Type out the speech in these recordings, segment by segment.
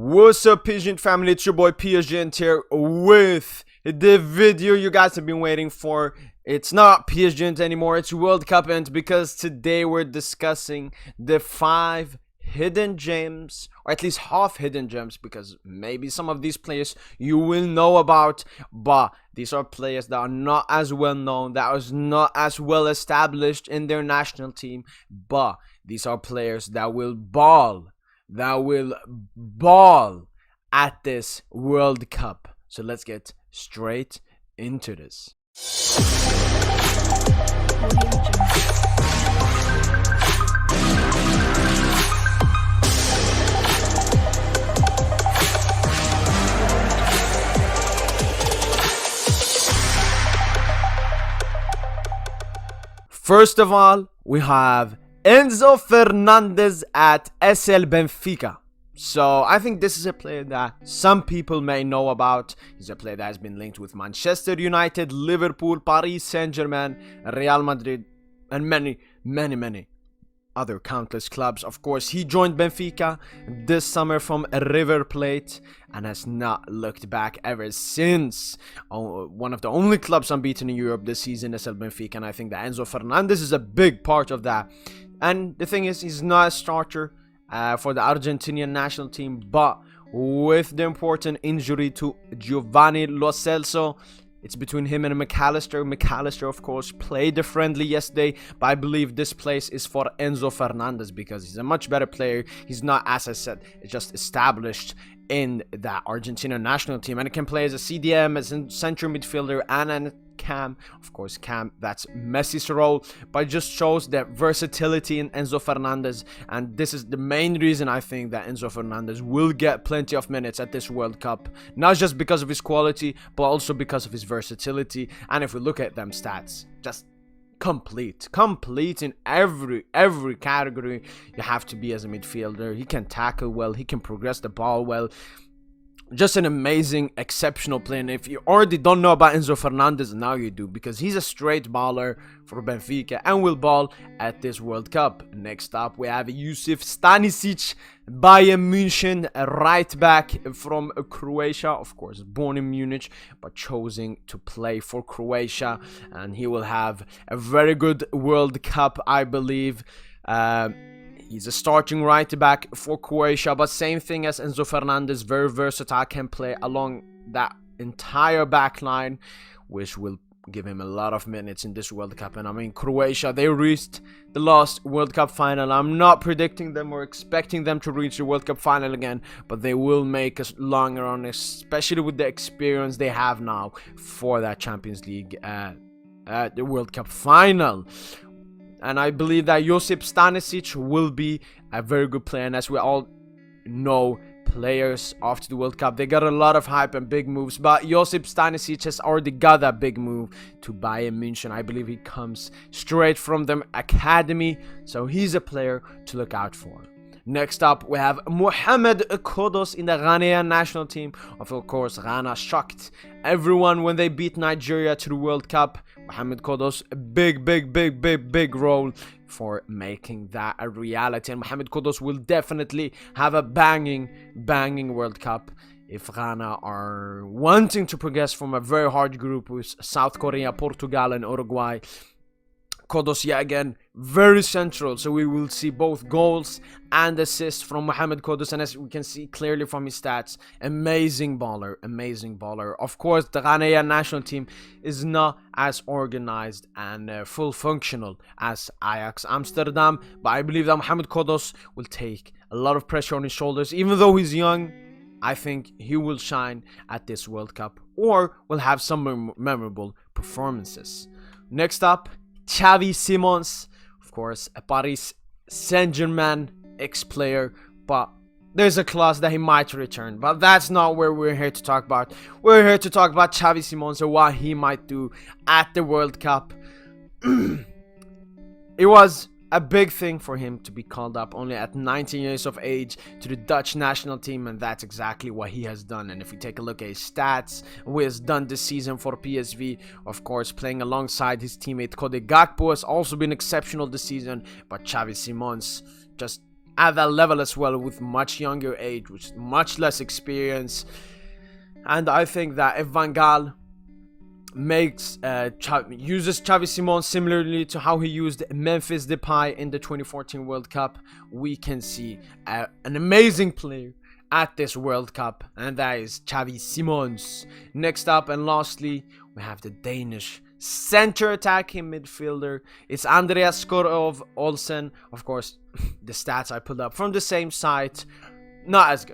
What's up, PSGINT family? It's your boy PSGINT here with the video you guys have been waiting for. It's not PSGINT anymore, it's World Cup INT, because today we're discussing the 5 hidden gems, or at least half hidden gems, because maybe some of these players you will know about, but these are players that are not as well known, that is not as well established in their national team, but these are players that will ball at this World Cup. So let's get straight into this. First of all, we have Enzo Fernandez at SL Benfica. So I think this is a player that some people may know about. He's a player that has been linked with Manchester United, Liverpool, Paris Saint-Germain, Real Madrid, and many other countless clubs. Of course, he joined Benfica this summer from River Plate and has not looked back ever since. One of the only clubs unbeaten in Europe this season is SL Benfica, and I think that Enzo Fernandez is a big part of that. And the thing is, he's not a starter for the Argentinian national team, but with the important injury to Giovanni Lo Celso, it's between him and McAllister. McAllister, of course, played the friendly yesterday, but I believe this place is for Enzo Fernandez because he's a much better player. He's not, as I said, just established in the Argentina national team, and he can play as a CDM, as a central midfielder, and a cam. Of course, cam, that's Messi's role, but it just shows the versatility in Enzo Fernandez, and this is the main reason I think that Enzo Fernandez will get plenty of minutes at this World Cup, not just because of his quality, but also because of his versatility. And if we look at them stats, just complete in every category you have to be as a midfielder. He can tackle well, he can progress the ball well. Just an amazing, exceptional player. And if you already don't know about Enzo Fernandez, now you do, because he's a straight baller for Benfica and will ball at this World Cup. Next up, we have Yusuf Stonisich, Bayern München, a right back from Croatia. Of course, born in Munich, but choosing to play for Croatia. And he will have a very good World Cup, I believe. He's a starting right back for Croatia, but same thing as Enzo Fernandez, very versatile, can play along that entire back line, which will give him a lot of minutes in this World Cup. And I mean, Croatia, they reached the last World Cup final. I'm not predicting them or expecting them to reach the World Cup final again, but they will make a long run, especially with the experience they have now for that Champions League, the World Cup final. And I believe that Yusuf Stonisich will be a very good player. And as we all know, players after the World Cup, they got a lot of hype and big moves. But Yusuf Stonisich has already got that big move to Bayern München. I believe he comes straight from the academy. So he's a player to look out for. Next up, we have Mohammed Qodos in the Ghanaian national team. Of course, Ghana shocked everyone when they beat Nigeria to the World Cup. Mohammed Qodos, a big role for making that a reality. And Mohammed Qodos will definitely have a banging World Cup if Ghana are wanting to progress from a very hard group with South Korea, Portugal, and Uruguay. Qodos, yet again, very central, so we will see both goals and assists from Mohammed Qodos, and as we can see clearly from his stats, amazing baller. Of course, the Ghanaian national team is not as organized and full functional as Ajax Amsterdam, but I believe that Mohammed Qodos will take a lot of pressure on his shoulders. Even though he's young, I think he will shine at this World Cup, or will have some memorable performances. Next up, Xavi Simons, of course, a Paris Saint-Germain ex-player, but there's a clause that he might return, but that's not where we're here to talk about. We're here to talk about Xavi Simons and what he might do at the World Cup. It was a big thing for him to be called up only at 19 years of age to the Dutch national team, and that's exactly what he has done. And if we take a look at his stats, what he has done this season for PSV, of course, playing alongside his teammate Cody Gakpo has also been exceptional this season, but Xavi Simons just at that level as well, with much younger age, with much less experience. And I think that if Van Gaal uses Xavi Simons similarly to how he used Memphis Depay in the 2014 World Cup, we can see an amazing player at this World Cup, and that is Xavi Simons. Next up and lastly, we have the Danish center attacking midfielder. It's Andreas of Olsen. Of course, the stats I put up from the same site, not as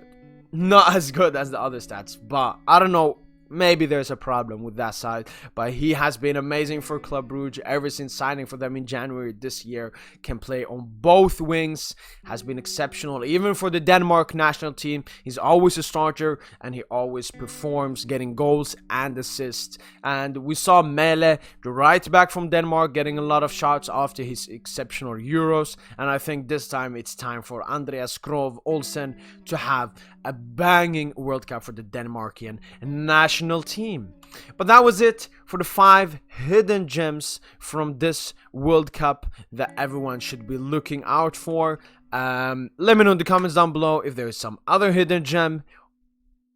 good as the other stats, but I don't know, maybe there's a problem with that side, but he has been amazing for Club Brugge ever since signing for them in January this year. Can play on both wings, has been exceptional even for the Denmark national team. He's always a starter and he always performs, getting goals and assists. And we saw Mele, the right back from Denmark, getting a lot of shots after his exceptional Euros, and I think this time it's time for Andreas Krov Olsen to have a banging World Cup for the Denmarkian national team. But that was it for the 5 hidden gems from this World Cup that everyone should be looking out for. Let me know in the comments down below if there is some other hidden gem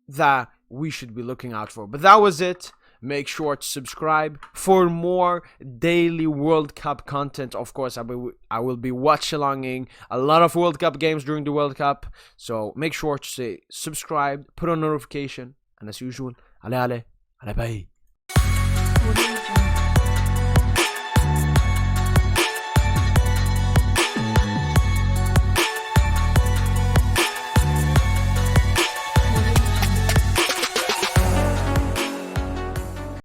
that we should be looking out for. But that was it. Make sure to subscribe for more daily World Cup content. Of course, I will be watchalonging a lot of World Cup games during the World Cup. So make sure to say subscribe, put on notification, and as usual, allez, bye.